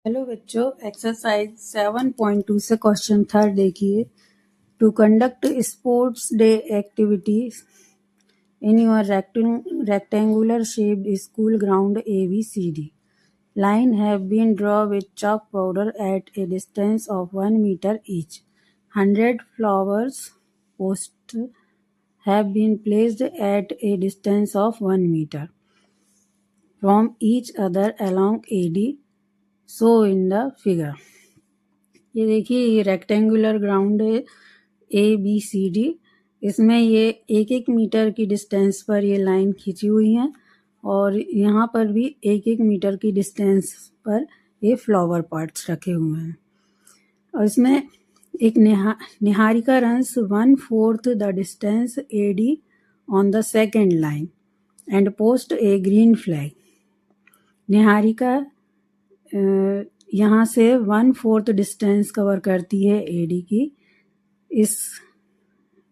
Hello बच्चों, exercise 7.2 से question third देखिए। To conduct sports day activities in your rectangular shaped school ground ABCD. Line have been drawn with chalk powder at a distance of 1 meter each. 100 flowers posts have been placed at a distance of 1 meter from each other along AD. So in the figure. ये देखिए, ये rectangular ground है ABCD। इसमें ये 1-1 metre की distance पर ये line खींची हुई है और यहाँ पर भी 1-1 मीटर की डिस्टेंस पर ये फ्लावर पॉट्स रखे हुए हैं। और इसमें एक Niharika runs 1/4 the distance AD on the second line and post A green flag. Niharika यहाँ से 1/4 डिस्टेंस कवर करती है AD की। इस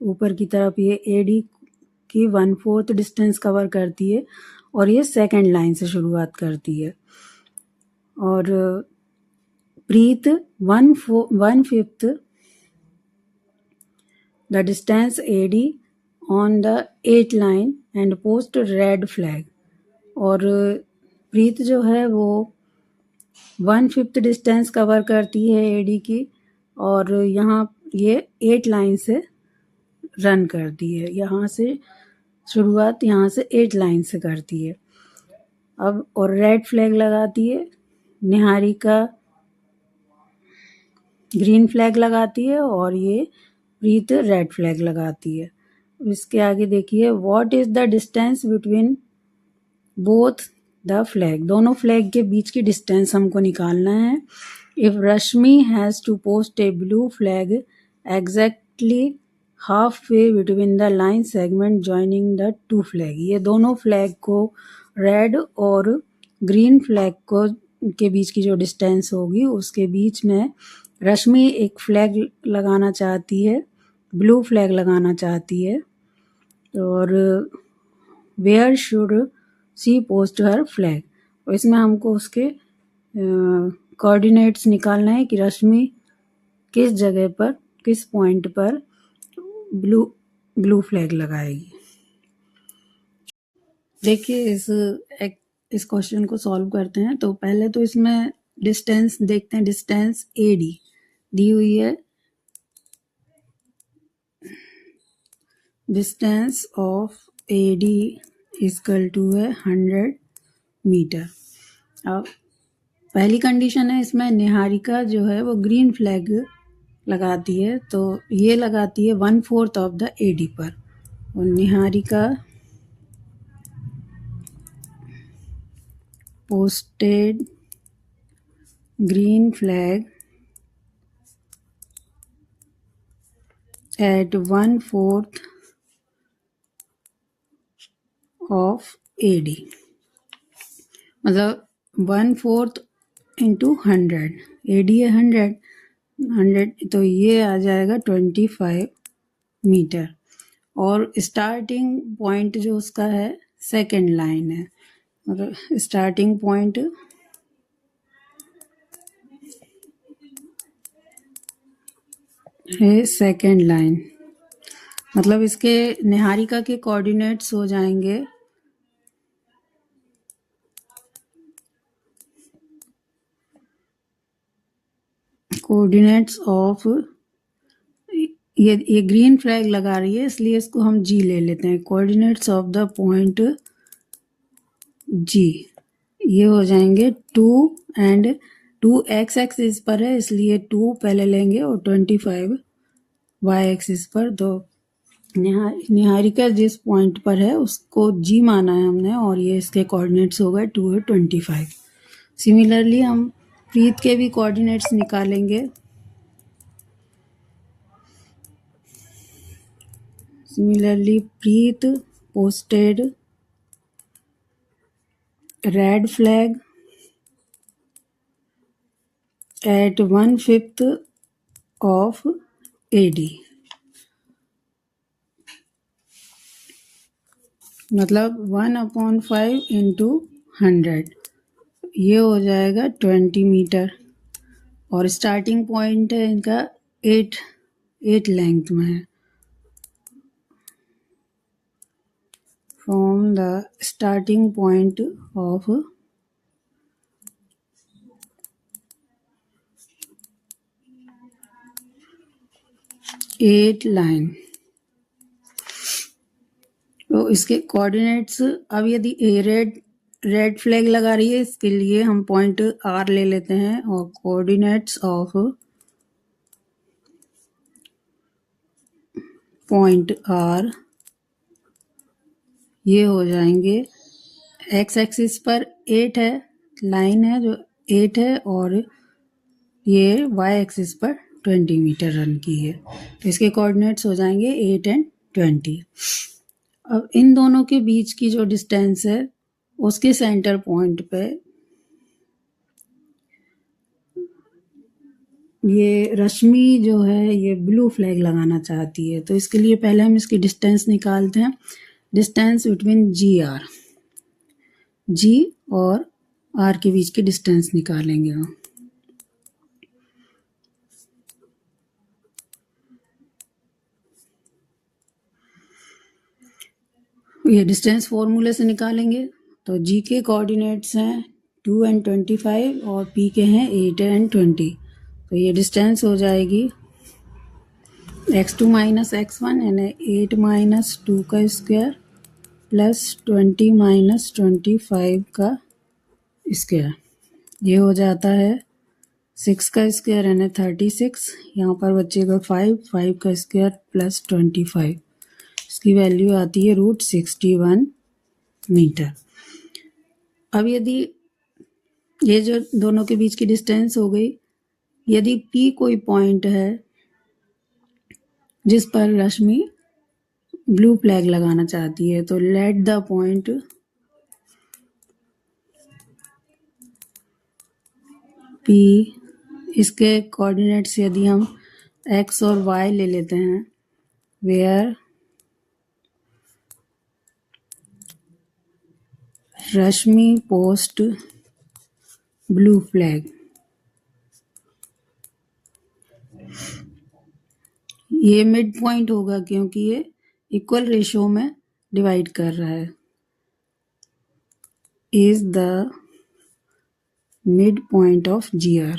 ऊपर की तरफ ये AD की 1/4 डिस्टेंस कवर करती है और ये सेकेंड लाइन से शुरुआत करती है। और प्रीत 1/5 the distance AD on the 8th line and post red flag. और प्रीत जो है वो 1/5 डिस्टेंस कवर करती है AD की और यहाँ ये 8 लाइन से रन करती है। यहाँ से शुरुआत यहाँ से 8 लाइन से करती है। अब और रेड फ्लैग लगाती है। निहारिका ग्रीन फ्लैग लगाती है और ये प्रीत रेड फ्लैग लगाती है। इसके आगे देखिए, what is the distance between both the flag. दोनों फ्लैग के बीच की डिस्टेंस हमको निकालना है। If Rashmi has to post a blue flag exactly half way between the line segment joining the two flag. ये दोनों फ्लैग को, रेड और ग्रीन फ्लैग को के बीच की जो डिस्टेंस होगी उसके बीच में रश्मि एक फ्लैग लगाना चाहती है, ब्लू फ्लैग लगाना चाहती है। और where should she post her flag. और इसमें हमको उसके कोऑर्डिनेट्स निकालना है कि रश्मि किस जगह पर, किस पॉइंट पर ब्लू फ्लैग लगाएगी। देखिए, इस क्वेश्चन को सॉल्व करते हैं। तो पहले तो इसमें डिस्टेंस देखते हैं। डिस्टेंस AD दी हुई है। Distance of AD equal to है 100 मीटर। अब पहली कंडीशन है, इसमें निहारिका जो है वो ग्रीन फ्लैग लगाती है, तो ये लगाती है 1/4 ऑफ द AD पर। और Niharika posted green flag at 1/4 of AD, मतलब 1/4 इंटू 100। AD है 100, तो ये आ जाएगा 25 मीटर। और स्टार्टिंग पॉइंट जो उसका है सेकेंड लाइन है, और स्टार्टिंग पॉइंट है सेकेंड लाइन। मतलब इसके निहारिका के कोऑर्डिनेट्स हो जाएंगे कोऑर्डिनेट्स ऑफ, ये ग्रीन फ्लैग लगा रही है इसलिए इसको हम G ले लेते हैं। Coordinates of the point G ये हो जाएंगे 2 एंड 2 x एक्सिस पर है इसलिए 2 पहले लेंगे और 25 y एक्सिस पर। तो निहारिका जिस पॉइंट पर है उसको G माना है हमने और ये इसके कोऑर्डिनेट्स हो गए 2 और 25। सिमिलरली हम प्रीत के भी कोऑर्डिनेट्स निकालेंगे। Similarly, Preet posted red flag at 1/5 of AD, मतलब 1/5 into 100। ये हो जाएगा 20 मीटर और स्टार्टिंग पॉइंट है इनका 8 लेंथ में है। From the starting point of 8 line, तो इसके कोऑर्डिनेट्स, अब यदि रेड फ्लैग लगा रही है इसके लिए हम पॉइंट आर ले लेते हैं और कोऑर्डिनेट्स ऑफ पॉइंट आर ये हो जाएंगे, एक्स एक्सिस पर 8 है, लाइन है जो 8 है, और ये वाई एक्सिस पर 20 मीटर रन की है, तो इसके कोऑर्डिनेट्स हो जाएंगे 8 एंड 20। अब इन दोनों के बीच की जो डिस्टेंस है उसके सेंटर पॉइंट पे ये रश्मि जो है ये ब्लू फ्लैग लगाना चाहती है, तो इसके लिए पहले हम इसकी डिस्टेंस निकालते हैं। डिस्टेंस बिटवीन जी और आर के बीच की डिस्टेंस निकालेंगे हम। ये डिस्टेंस फॉर्मूले से निकालेंगे, तो जी के कोऑर्डिनेट्स हैं 2 एंड 25 और पी के हैं 8 एंड 20, तो ये डिस्टेंस हो जाएगी x2 माइनस x1 यानी 8 माइनस 2 का स्क्वायर प्लस 20 माइनस 25 का स्क्वायर, ये हो जाता है 6 का स्क्वायर यानी 36, यहाँ पर बचेगा 5 का स्क्वायर प्लस 25, इसकी वैल्यू आती है √61 मीटर। अब यदि ये जो दोनों के बीच की डिस्टेंस हो गई, यदि P कोई पॉइंट है जिस पर रश्मि ब्लू फ्लैग लगाना चाहती है, तो लेट द पॉइंट P, इसके कोऑर्डिनेट्स यदि हम x और y ले लेते हैं, where Rashmi post blue flag, ये मिड पॉइंट होगा क्योंकि ये इक्वल रेशो में डिवाइड कर रहा है, is the mid point of GR।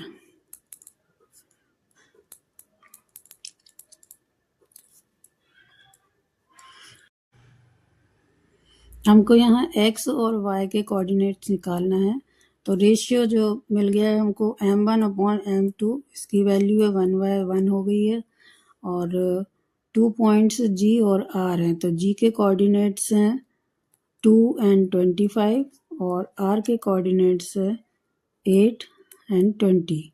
हमको यहाँ x और y के कोऑर्डिनेट्स निकालना है, तो रेशियो जो मिल गया है हमको m1/m2, इसकी वैल्यू है 1/1 हो गई है, और 2 पॉइंट्स G और R हैं, तो G के कोऑर्डिनेट्स हैं 2 एंड 25 और R के कोऑर्डिनेट्स है 8 एंड 20।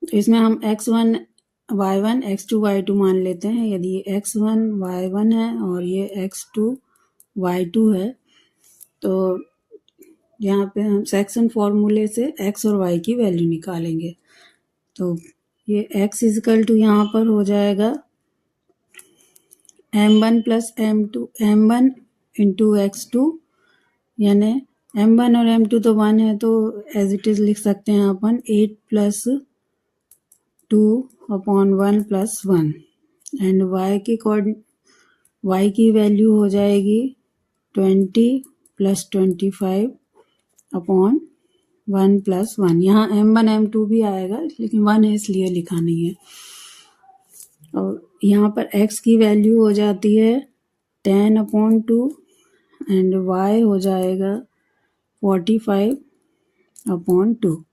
तो इसमें हम x1 y1 x2 y2 मान लेते हैं। यदि ये x1 y1 है और ये x2 y2 है, तो यहाँ पे हम सेक्शन फॉर्मूले से x और y की वैल्यू निकालेंगे। तो ये x इजकल टू यहाँ पर हो जाएगा m1 plus m1 into x2, यानी m1 और m2 तो 1 है, तो एज इट इज लिख सकते हैं अपन 8 प्लस 2/1 प्लस 1, एंड y की वैल्यू हो जाएगी 20 प्लस 25/1 प्लस 1। यहाँ m1 m2 भी आएगा, लेकिन 1 है इसलिए लिखा नहीं है। और यहाँ पर x की वैल्यू हो जाती है 10/2 एंड y हो जाएगा 45/2,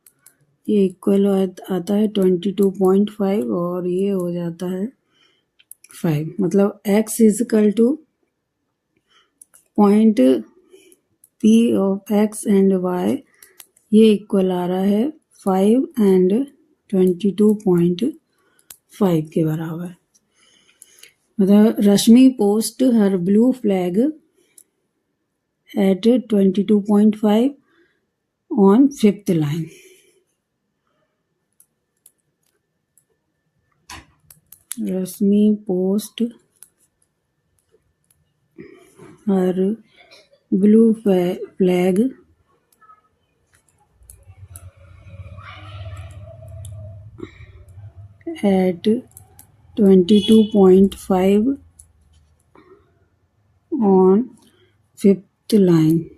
ये इक्वल आता है 22.5 और ये हो जाता है 5। मतलब x equal to point P of x and y, ये इक्वल आ रहा है 5 एंड 22.5 के बराबर। मतलब Rashmi post her blue flag at 22.5 on 5th line. Rashmi post her blue flag at 22.5 on fifth line.